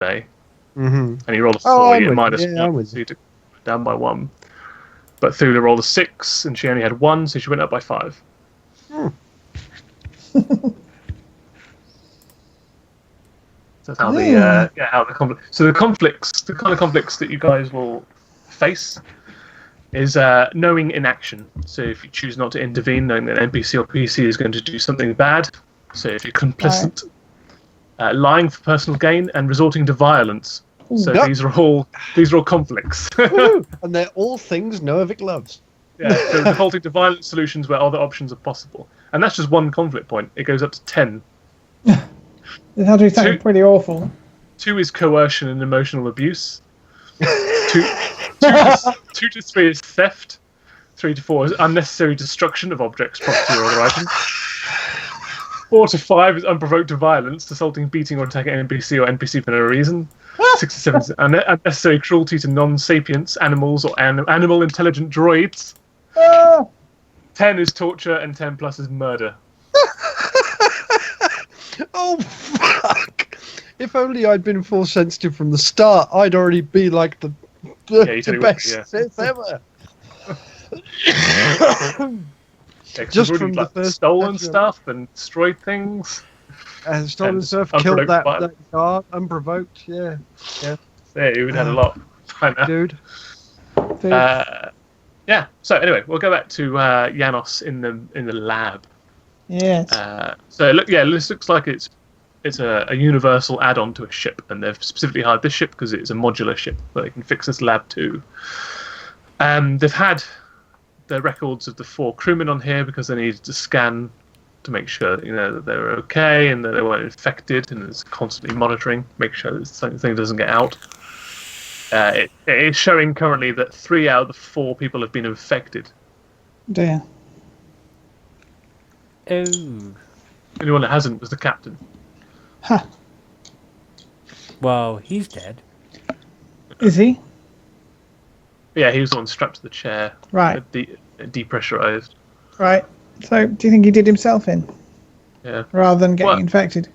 today, Mm-hmm. and he rolled a 4, Oh, you get minus yeah, I'm 1, with so you. you took down by 1. But Thula rolled a 6, and she only had 1, so she went up by 5. Hmm. So that's how the conflict. So the conflicts, the kind of conflicts that you guys will face, is knowing inaction. So if you choose not to intervene, knowing that an NPC or PC is going to do something bad. So if you're Right. complicit, lying for personal gain, and resorting to violence. So Yep. these are all conflicts. Woohoo! And they're all things Noavik loves. Yeah, so defaulting to violent solutions where other options are possible, and that's just one conflict point. It goes up to 10. This had to be something Two- pretty awful. 2 is coercion and emotional abuse. 2 to 3 is theft. 3 to 4 is unnecessary destruction of objects, property, or other items. 4 to 5 is unprovoked violence, assaulting, beating, or attacking an NPC or NPC for no reason. 6 to 7 is unnecessary cruelty to non-sapients, animals, or animal intelligent droids. Ah! 10 is torture, and 10 plus is murder. Oh, fuck! If only I'd been force sensitive from the start, I'd already be like the you totally would, best yeah. Sith ever. Yeah, 'cause Just we've from already, the like, first stolen episode. stuff and destroyed things. And stolen And stuff, killed unprovoked that violence. guard unprovoked. Yeah, Yeah, you would have had a lot by now. dude. Yeah. So anyway, we'll go back to Janos in the lab. Yes. So this looks like it's a universal add-on to a ship, and they've specifically hired this ship because it's a modular ship where they can fix this lab too. They've had the records of the 4 crewmen on here because they needed to scan to make sure that they were okay and that they weren't infected, and it's constantly monitoring, make sure that something doesn't get out. It is showing currently that 3 out of the 4 people have been infected. Dear. Oh. The only one that hasn't was the captain. Huh. Well, he's dead. Is he? Yeah, he was the one strapped to the chair. Right. Depressurized. Right. So, do you think he did himself in Yeah. rather than getting Well- infected?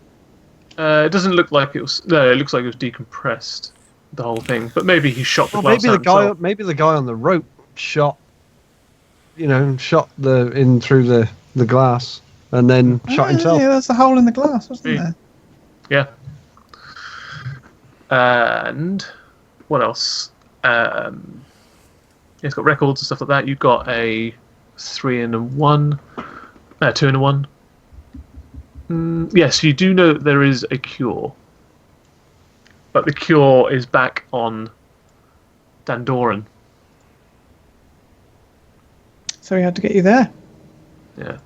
It doesn't look like it was. No, it looks like it was decompressed, the whole thing. But maybe he shot the Well, glass out himself. maybe the guy on the rope shot in through the glass and then shot himself. Yeah, that's the hole in the glass, wasn't there? Yeah. And what else? It's got records and stuff like that. You've got a 3 and a 1, 2 and a 1. Yes, you do know that there is a cure, but the cure is back on Dandoran. So he had to get you there. Yeah.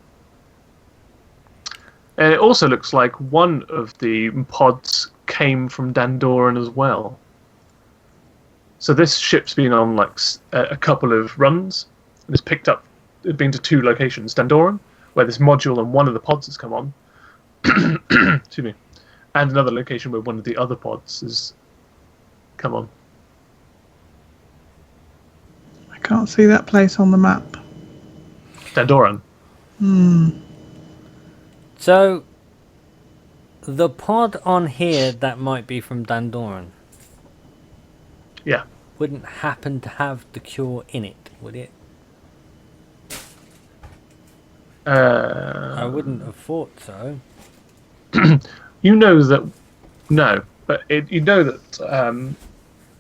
And it also looks like one of the pods came from Dandoran as well. So this ship's been on a couple of runs. And it's picked up, it's been to 2 locations. Dandoran, where this module and one of the pods has come on. Excuse me. And another location where one of the other pods has come on. I can't see that place on the map. Dandoran. So, the pod on here that might be from Dandoran Yeah. wouldn't happen to have the cure in it, would it? I wouldn't have thought so. You know that. No, but you know that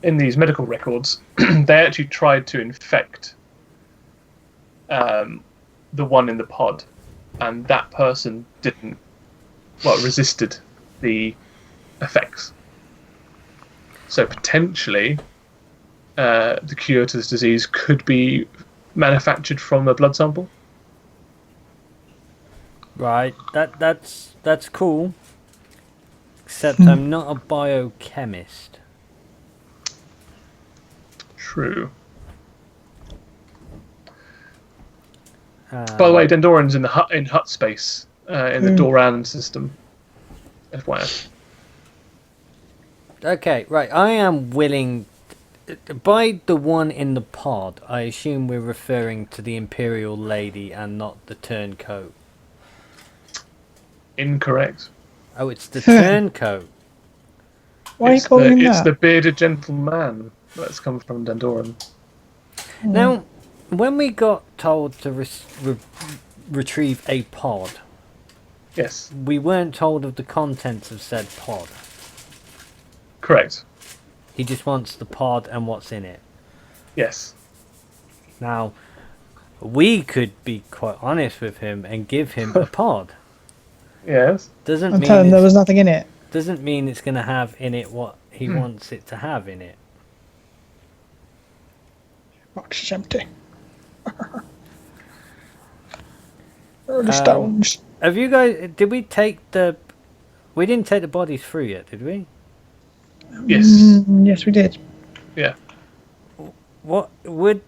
in these medical records, they actually tried to infect the one in the pod, and that person resisted the effects. So potentially, the cure to this disease could be manufactured from a blood sample. Right, that's cool. Except I'm not a biochemist. True. By the way, Dandoran's in hut space in the Doran system. FYI. Okay, right. I am willing. By the one in the pod, I assume we're referring to the Imperial Lady and not the turncoat. Incorrect. Oh, it's the turncoat. Why are you It's calling him It's that? the bearded gentleman that's come from Dandoran. Now, when we got told to retrieve a pod, Yes, we weren't told of the contents of said pod. correct. He just wants the pod and what's in it. Yes. Now, we could be quite honest with him and give him a pod. Yes. Doesn't And mean tell him there it's, was nothing in it. doesn't mean it's going to have in it what he wants it to have in it. Box is empty. Where are the stones? Have you guys? Did we take the? We didn't take the bodies through yet, did we? Yes. Yes, we did. Yeah. What would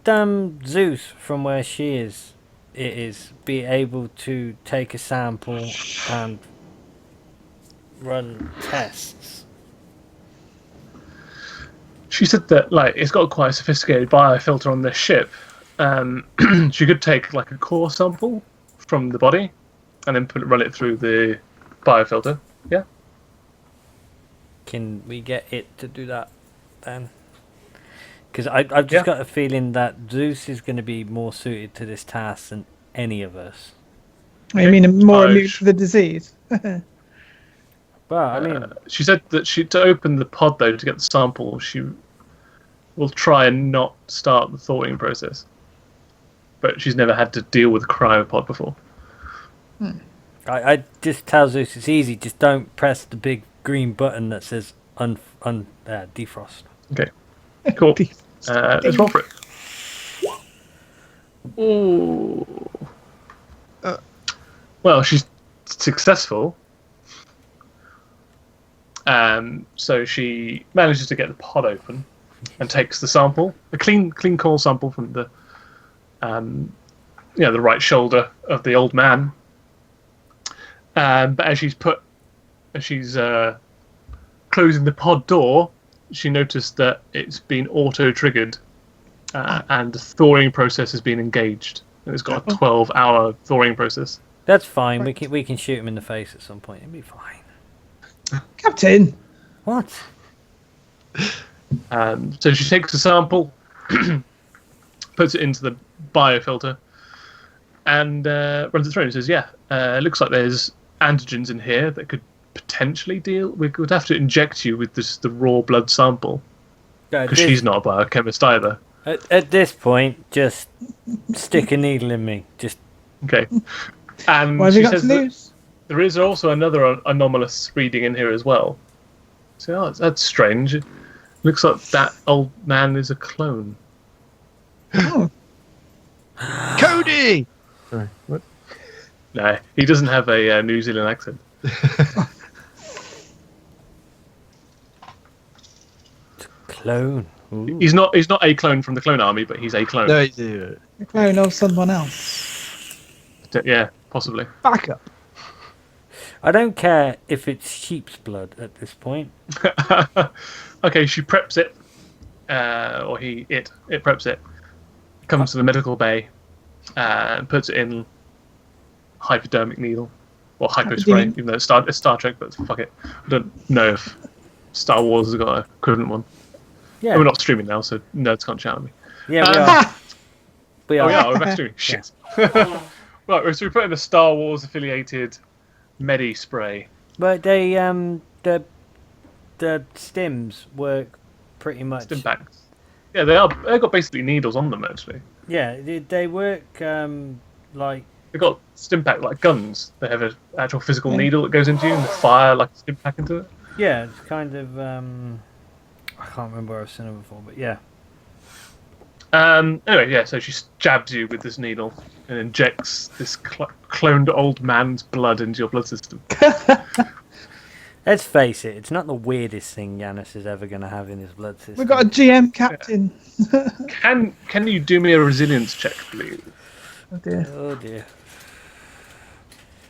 Zeus, from where she is, be able to take a sample and run tests? She said that like it's got quite a sophisticated biofilter on this ship. She could take like a core sample from the body, and then run it through the biofilter. Yeah. Can we get it to do that then? Because I've just Yeah. got a feeling that Zeus is going to be more suited to this task than any of us. You mean more Oh, immune to the disease? Well, I mean, She said that to open the pod though to get the sample, she will try and not start the thawing process. But she's never had to deal with a cryopod before. I just tell Zeus it's easy. Just don't press the big green button that says defrost. Okay. Cool. Let's roll for it. Ooh. Well, she's successful. So she manages to get the pod open and takes the sample, a clean core sample from the, the right shoulder of the old man. But as she's closing the pod door, she noticed that it's been auto-triggered, and the thawing process has been engaged. And it's got a 12-hour thawing process. That's fine. We can shoot him in the face at some point. It'll be fine. Captain! What? So she takes the sample, puts it into the biofilter, and runs it through and says, "Yeah, it looks like there's antigens in here that could potentially deal. We would have to inject you with the raw blood sample because she's not a biochemist either." At this point, just stick a needle in me. Just Okay. And What have you she got to says that lose? there is also another anomalous reading in here as well. So that's strange. It looks like that old man is a clone. Oh, Cody! Sorry, what? No, he doesn't have a New Zealand accent. clone. Ooh. He's not a clone from the Clone Army, but he's a clone. No, a clone of someone else. Yeah, possibly. back up. I don't care if it's sheep's blood at this point. Okay, she preps it, or it preps it. Comes to the medical bay, and puts it in hypodermic needle or hypospray. Hypodermic. Even though it's Star Trek, but fuck it. I don't know if Star Wars has got an equivalent one. Yeah, We're not streaming now, so nerds can't shout at me. yeah, we are. We Oh are. yeah, we're back streaming. Shit. Right, so we put in a Star Wars affiliated Medi spray. But they the stims work pretty much. Stimpaks. Yeah, they've got basically needles on them actually. Yeah, they work like They've got Stimpak like guns. They have an actual physical Yeah. needle that goes into you and they fire like a Stimpak into it. yeah, it's kind of I can't remember where I've seen it before, but yeah. Anyway, yeah, so she jabs you with this needle and injects this cloned old man's blood into your blood system. Let's face it, it's not the weirdest thing Yanis is ever going to have in his blood system. We've got a GM captain. Can you do me a resilience check, please? Oh dear. Oh dear.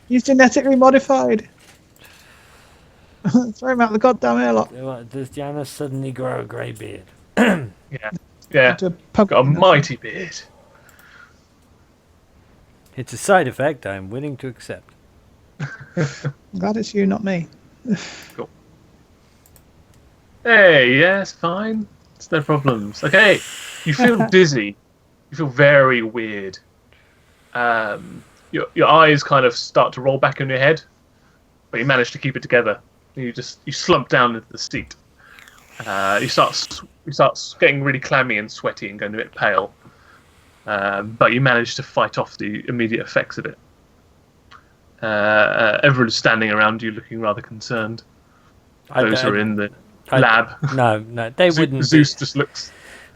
He's genetically modified. Throw him out the goddamn airlock. What, does Yanis suddenly grow a grey beard? Yeah, To a got a pumpkin. mighty beard. It's a side effect I'm willing to accept. I'm glad it's you, not me. Hey, yes, fine. It's no problems. Okay, you feel dizzy. You feel very weird. Your eyes kind of start to roll back in your head, but you manage to keep it together. You slump down into the seat. You start getting really clammy and sweaty and going a bit pale. But you manage to fight off the immediate effects of it. Everyone's standing around you, looking rather concerned. Those who are in the lab. No, they wouldn't. Zeus just looks.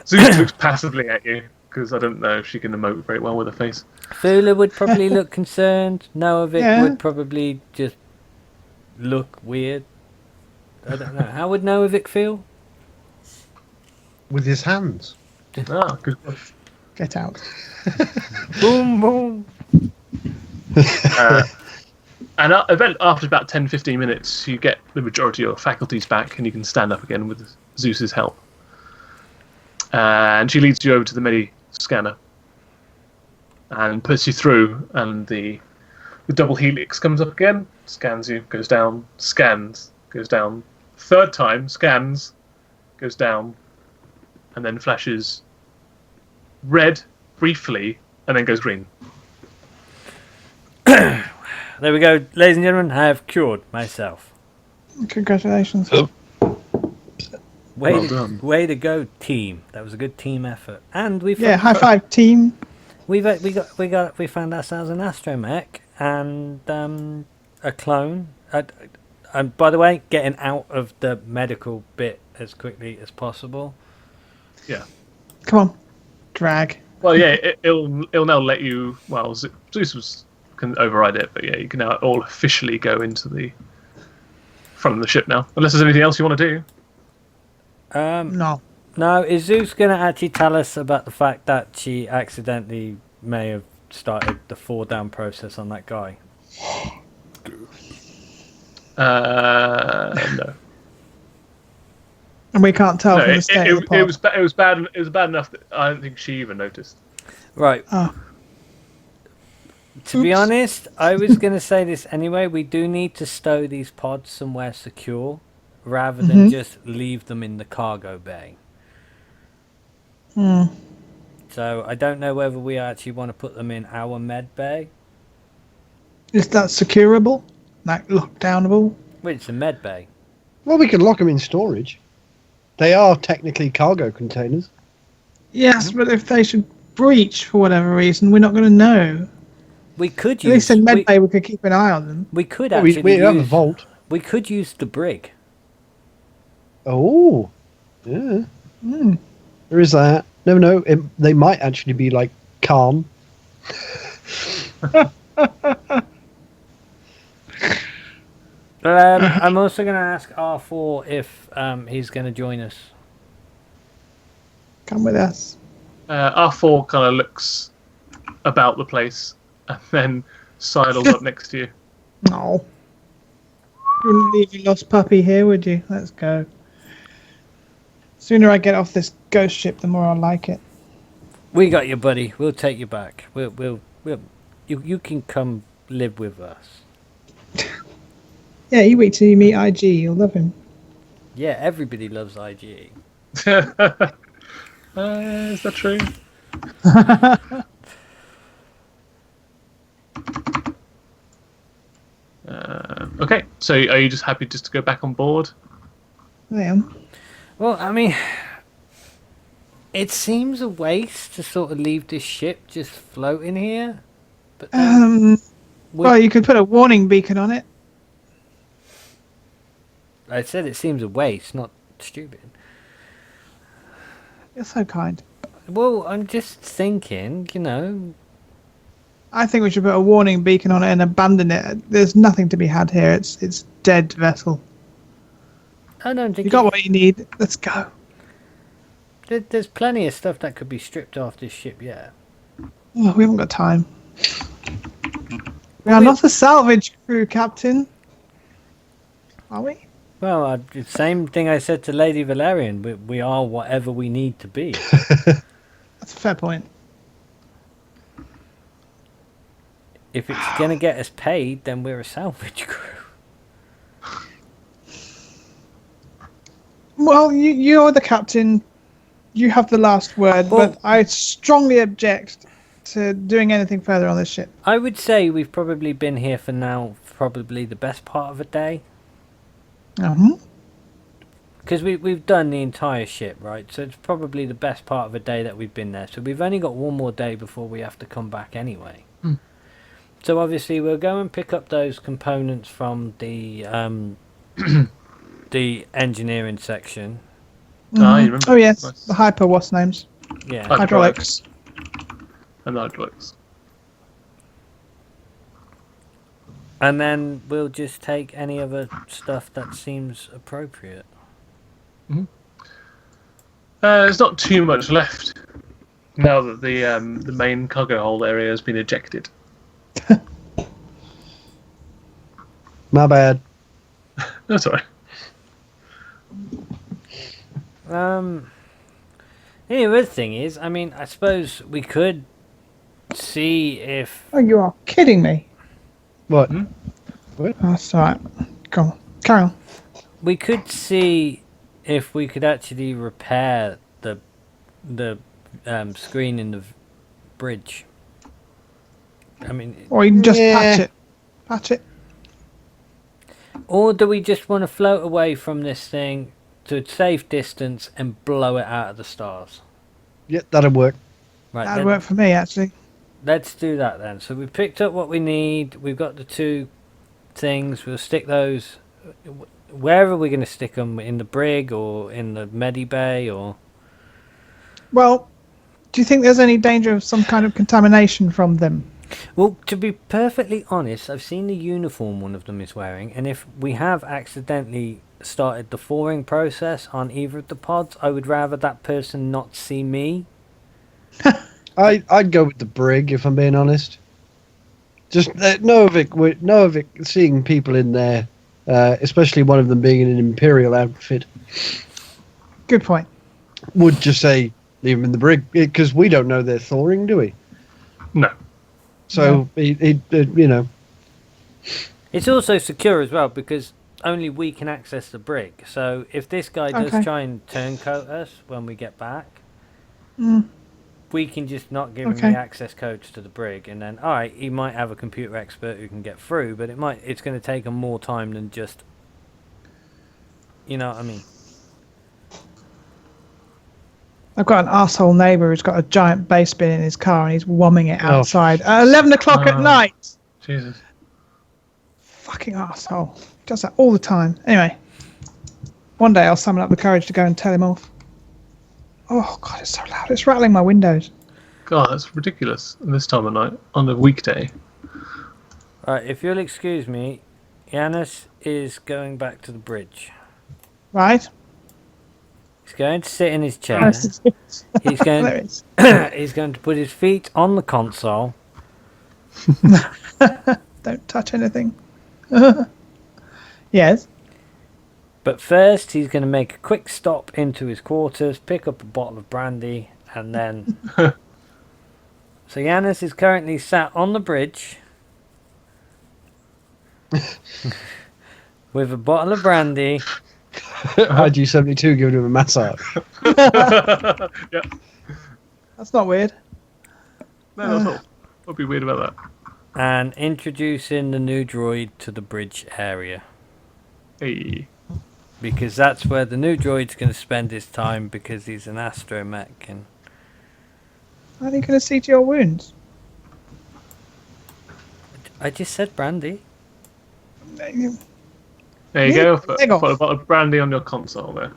Zeus looks passively at you because I don't know if she can emote very well with her face. Fula would probably look concerned. Noavik Yeah. would probably just look weird. I don't know. How would Noavik feel? With his hands. Ah, good. Get out. Boom, boom. And after about 10-15 minutes, you get the majority of your faculties back, and you can stand up again with Zeus's help. And she leads you over to the Medi scanner and puts you through, and the double helix comes up again, scans you, goes down, scans, goes down. Third time, scans, goes down, and then flashes red briefly, and then goes green. There we go, ladies and gentlemen. I have cured myself. Congratulations. Well done. Way to go, team. That was a good team effort. And we Yeah, high five, team. we found ourselves an astromech and a clone. And by the way, getting out of the medical bit as quickly as possible. Yeah. Come on. Drag. Well, yeah, it'll now let you. Well, Zeus can override it, but yeah, you can now all officially go into from the ship now. Unless there's anything else you want to do. No. No, is Zeus going to actually tell us about the fact that she accidentally may have started the fall down process on that guy? No. And we can't tell No, from the state of the pod. it was bad. It was bad enough that I don't think she even noticed. Right. Oh. To be Oops. honest, I was going to say this anyway. We do need to stow these pods somewhere secure rather than just leave them in the cargo bay. Hmm. So I don't know whether we actually want to put them in our med bay. Is that securable? Like lockdownable? Well, it's a med bay. Well, we can lock them in storage. They are technically cargo containers. Yes, but if they should breach for whatever reason, we're not going to know. We could At use. least in medbay we could keep an eye on them. We could Well, actually we have a use. vault. We could use the brig. Oh, yeah. Hmm. There is that. Never know. They might actually be like calm. I'm also going to ask R4 if he's going to join us. Come with us. R4 kind of looks about the place and then sidles up next to you. No. You wouldn't leave your lost puppy here, would you? Let's go. Sooner I get off this ghost ship, the more I like it. We got you, buddy. We'll take you back. You can come live with us. Yeah, you wait till you meet IG. You'll love him. Yeah, everybody loves IGE. Is that true? Okay, so are you just happy just to go back on board? I am. Well, I mean, it seems a waste to sort of leave this ship just floating here. But Well, you could put a warning beacon on it. I said it seems a waste, not stupid. You're so kind. Well, I'm just thinking, you know. I think we should put a warning beacon on it and abandon it. There's nothing to be had here. It's dead vessel. I don't think You got what you need. Let's go. there's plenty of stuff that could be stripped off this ship. Yeah. Oh, we haven't got time. We are not the salvage crew, Captain. Are we? Well, same thing I said to Lady Valerian. We are whatever we need to be. That's a fair point. If it's gonna get us paid, then we're a salvage crew. Well, you're the captain. You have the last word, Well- but I strongly object to doing anything further on this ship. I would say we've probably been here for now, probably the best part of a day. Uh-huh. Because we've done the entire ship, right? So it's probably the best part of a day that we've been there. So we've only got one more day before we have to come back anyway. So obviously we'll go and pick up those components from the the engineering section. Ah, you remember? Oh yes, Nice. the hyper what's names? Yeah. Hydraulics. And hydraulics. And then we'll just take any other stuff that seems appropriate. There's not too much left now that the main cargo hold area has been ejected. My bad. No, sorry. The other thing is, I mean, I suppose we could see if Oh, you are kidding me. What? Oh, that's alright. Go on. Carry on. we could see if we could actually repair the screen in the bridge. I mean, Or you can just patch Yeah. it. Patch it. or do we just want to float away from this thing to a safe distance and blow it out of the stars? Yeah, that'll work. Right, That'd then, work for me, actually. let's do that then. So we picked up what we need. We've got the two things. We'll stick those. Where are we going to stick them? In the brig or in the medibay or? Well, do you think there's any danger of some kind of contamination from them? Well, to be perfectly honest, I've seen the uniform one of them is wearing, and if we have accidentally started the thawing process on either of the pods, I would rather that person not see me. I'd go with the brig if I'm being honest. Just Novik seeing people in there, especially one of them being in an Imperial outfit, Good point. would just say leave them in the brig because we don't know they're thawing, do we? No. So he you know, It's also secure as well because only we can access the brig. So if this guy does Okay. try and turncoat us when we get back, we can just not give him Okay. the access codes to the brig, and then alright, he might have a computer expert who can get through, but it's going to take him more time than just, you know what I mean. I've got an asshole neighbour who's got a giant bass bin in his car and he's womming it Oh. outside at 11 o'clock at Oh. night. Jesus. Fucking asshole. Does that all the time. Anyway, one day I'll summon up the courage to go and tell him off. Oh, God, it's so loud. It's rattling my windows. God, that's ridiculous. This time of night on a weekday. Right, if you'll excuse me, Yanis is going back to the bridge. Right? He's going to sit in his chair. He's There going. it is. He's going to put his feet on the console. Don't touch anything. Yes. But first, he's going to make a quick stop into his quarters, pick up a bottle of brandy, and then. So Yanis is currently sat on the bridge with a bottle of brandy. IG-72 giving him a massage. Yeah. That's not weird. No, that's not. What'd be weird about that? And introducing the new droid to the bridge area. Hey. Because that's where the new droid's going to spend his time because he's an astromech. And How are you going to see to your wounds? I just said brandy. There you Yeah, go. leg off. Put a bottle of brandy on your console there.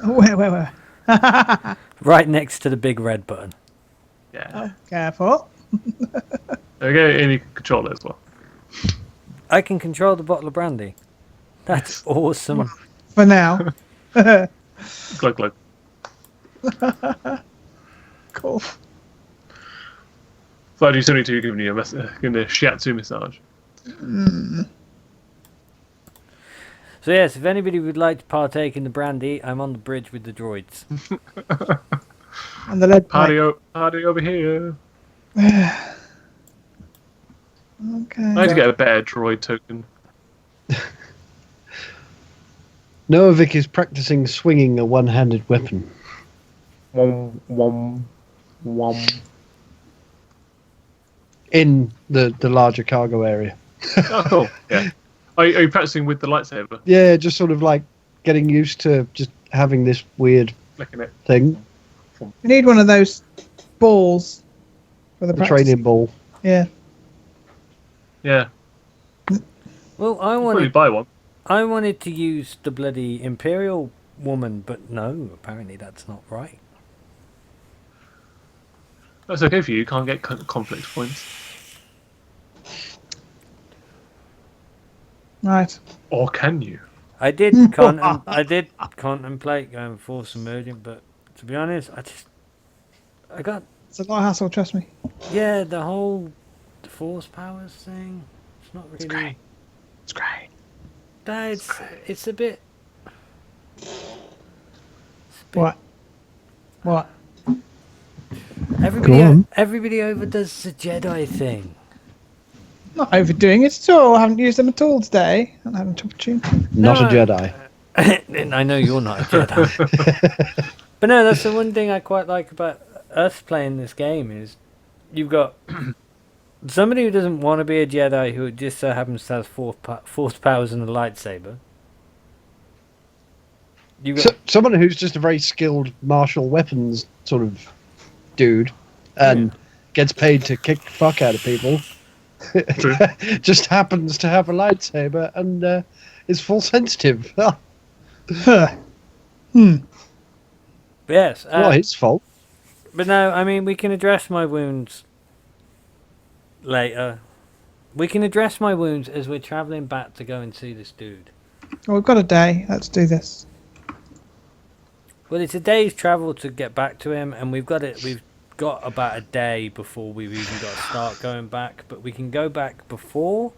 Where? Right next to the big red button. Yeah. Oh, careful. There we go, and you can control it as well. I can control the bottle of brandy. That's awesome. For now. Glug glug. Cool. So IG-72 giving you giving a shiatsu massage. So yes, if anybody would like to partake in the brandy, I'm on the bridge with the droids. And the lead pipe. Party over here. Okay. I need to get a better droid token. Novik is practicing swinging a one-handed weapon. Wom, wom, wom. In the larger cargo area. Oh, cool. Yeah. Are you practicing with the lightsaber? Yeah, just sort of like getting used to just having this weird Flicking it. thing. We need one of those balls for the The practice. training ball. Yeah. Yeah. Well, Probably buy one. I wanted to use the bloody Imperial woman, but no, apparently that's not right. That's okay for you. You can't get conflict points. Right. Or can you? I did I did contemplate going Force Emergent, but to be honest, I got It's a lot of hassle, trust me. the whole Force powers thing. It's not really. great. It's great. No, it's a bit. What? What? Everybody, Go on. everybody overdoes the Jedi thing. Not overdoing it at all. I haven't used them at all today. I haven't had an opportunity. Not a No. Jedi. And I know you're not a Jedi. But no, that's the one thing I quite like about us playing this game is you've got somebody who doesn't want to be a Jedi who just so happens to have force powers and a lightsaber. You got Someone who's just a very skilled martial weapons sort of dude and gets paid to kick the fuck out of people. True. Just happens to have a lightsaber and is full sensitive. Huh. yes, Not his fault. but no, I mean we can address my wounds later. We can address my wounds as we're travelling back to go and see this dude. Well, we've got a day. Let's do this. Well, it's a day's travel to get back to him, and we've got about a day before we've even got to start going back. But we can go back before.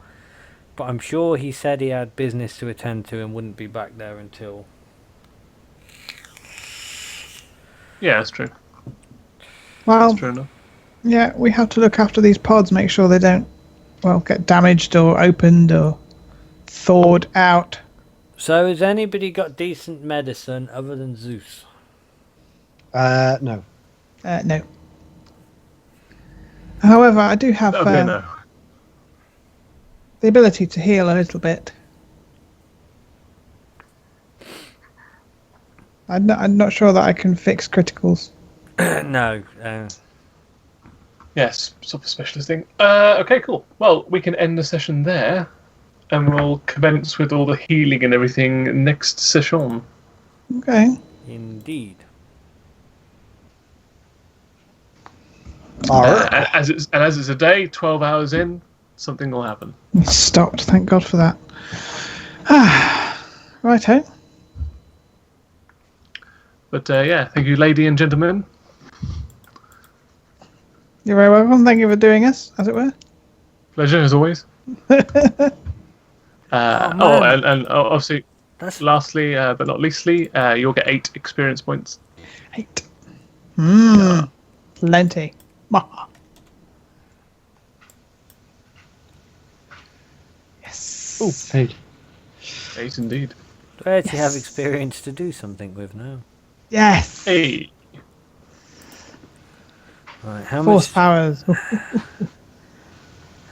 But I'm sure he said he had business to attend to and wouldn't be back there until. Yeah, that's true. Well, That's true enough. yeah, we have to look after these pods, make sure they don't, well, get damaged or opened or thawed out. So has anybody got decent medicine other than Zeus? No. No. However, I do have Okay, no. the ability to heal a little bit. I'm not sure that I can fix criticals. No. Yes, sort of specialist thing. Okay, cool. Well, we can end the session there, and we'll commence with all the healing and everything next session. Okay. Indeed. As it's a day, 12 hours in, something will happen. It stopped. Thank God for that. Righto. But yeah, thank you, lady and gentlemen. You're very welcome. Thank you for doing us, as it were. Pleasure as always. man. And obviously, That's lastly, but not leastly, you'll get 8 experience points. 8. Plenty. Yes. Oh, paid. 8 indeed. do I actually have experience to do something with now. Yes. Hey. Right, how Force much? powers.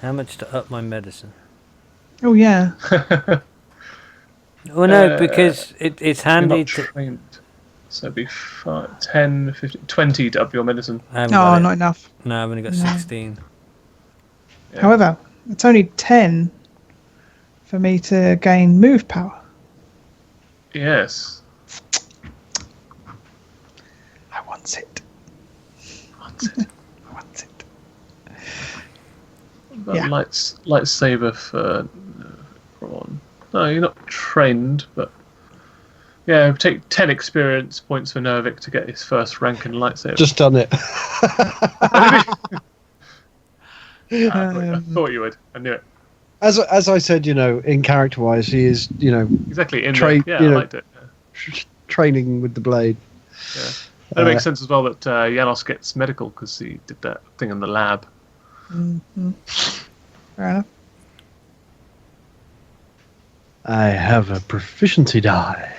How much to up my medicine? Oh yeah. Well, no, because it's You're handy not to. trained. So it'd be 5, 10, 15, 20 to up your medicine. I haven't got Oh, it. not enough. No, I've only got No. 16. Yeah. However, it's only 10 for me to gain move power. Yes. I want it. What's it? I want it. But Yeah. lightsaber for Ron. No, you're not trained, but yeah, take 10 experience points for Novik to get his first rank in lightsaber. Just done it. I thought you would. I knew it. As I said, in character-wise, he is, Exactly. In Tra- there. Yeah, you I know. liked it. Yeah. training with the blade. Yeah. And it makes sense as well that Janos gets medical because he did that thing in the lab. Fair enough. I have a proficiency die.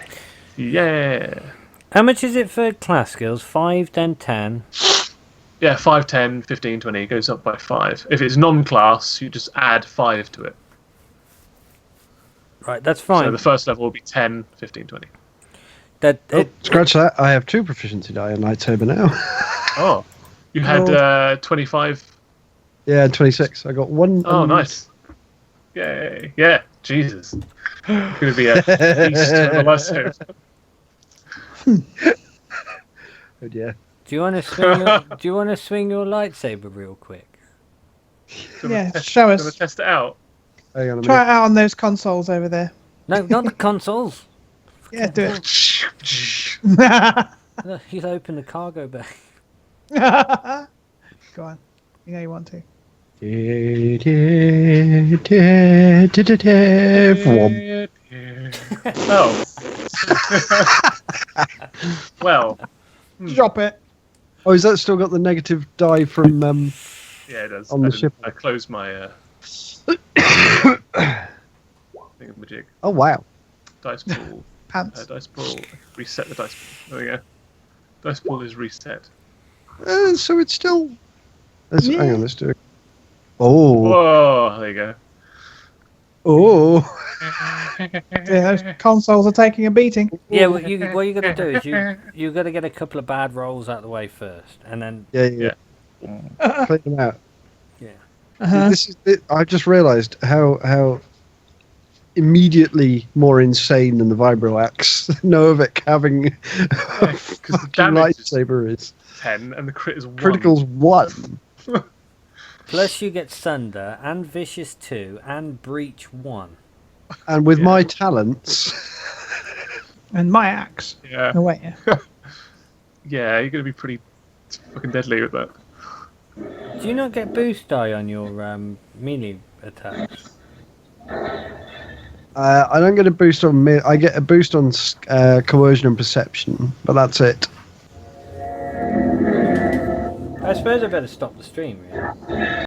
Yeah. How much is it for class skills? 5, then 10. Yeah, 5, 10, 15, 20. It goes up by 5. If it's non-class, you just add 5 to it. Right, that's So fine. the first level will be 10, 15, 20. Scratch that. I have 2 proficiency die in lightsaber now. Oh. You had 25. Yeah, 26. I got 1. Oh, nice. Yay. Yeah, Jesus. Going to be a beast on the lightsaber. Oh, yeah. Do you want to swing? Do you want to swing your lightsaber real quick? Yeah, show us. Gonna test it out. Hang on a Try it minute. out on those consoles over there. No, not the consoles. Yeah, do it. Look, he's opened the cargo bay. Go on. You know you want to. Vroom. Oh. Well. Drop it. Oh, is that still got the negative die from Yeah, it does. On the I didn't- ship. I closed my thingamajig. Oh wow. Dice pool. Pants. Dice pool. Reset the dice pool. There we go. Dice pool is reset. So it's still Yeah. hang on, let's do it. Oh. Whoa, there you go. Oh. Yeah, those consoles are taking a beating. Yeah, what you got to do is you got to get a couple of bad rolls out of the way first, and then Yeah. Clean them out. Uh-huh. This is it. I just realised how immediately more insane than the vibro axe Novik having a Because the fucking damage is lightsaber is. 10 and the crit is 1. Critical's 1. plus you get Sunder and Vicious 2 and Breach 1. And with Yeah. my talents, And my axe. Yeah. Oh, wait, yeah. Yeah, you're going to be pretty fucking deadly with that. Do you not get boost die on your melee attacks? I don't get a boost on me. I get a boost on coercion and perception, but that's it. I suppose I better stop the stream, really.